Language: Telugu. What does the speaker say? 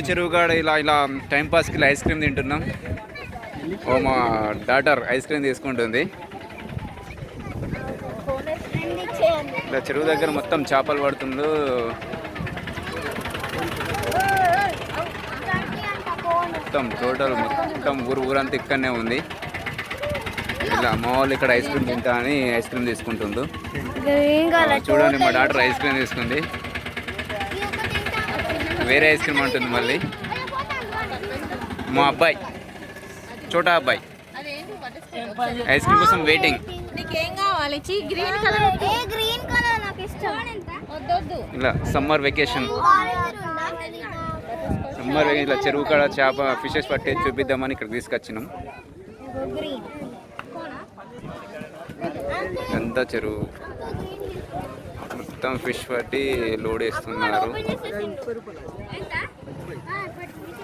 చెరువుగాడ ఇలా టైం పాస్కి ఇలా ఐస్ క్రీమ్ తింటున్నాం. ఓ మా డాటర్ ఐస్ క్రీమ్ తీసుకుంటుంది. ఇలా చెరువు దగ్గర మొత్తం చేపలు పడుతుండ్రు. మొత్తం టోటల్ మొత్తం ఊరంతా ఇక్కడనే ఉంది. ఇలా మా వాళ్ళు ఇక్కడ ఐస్ క్రీమ్ తింటా అని ఐస్ క్రీమ్ తీసుకుంటుండ్రు. చూడండి మా డాటర్ ఐస్ క్రీమ్ తీసుకుంది. వేరే ఐస్ క్రీమ్ అంటుంది మళ్ళీ. మా అబ్బాయి చోటా అబ్బాయి ఐస్ క్రీమ్ కోసం వెయిటింగ్. ఇలా సమ్మర్ వెకేషన్ ఇలా చెరువు కాడ చేప ఫిషెస్ పట్టి చూపిద్దామని ఇక్కడ తీసుకొచ్చినాం. ఎంత చెరువు మొత్తం ఫిష్ పట్టి లోడ్ వేస్తున్నారు.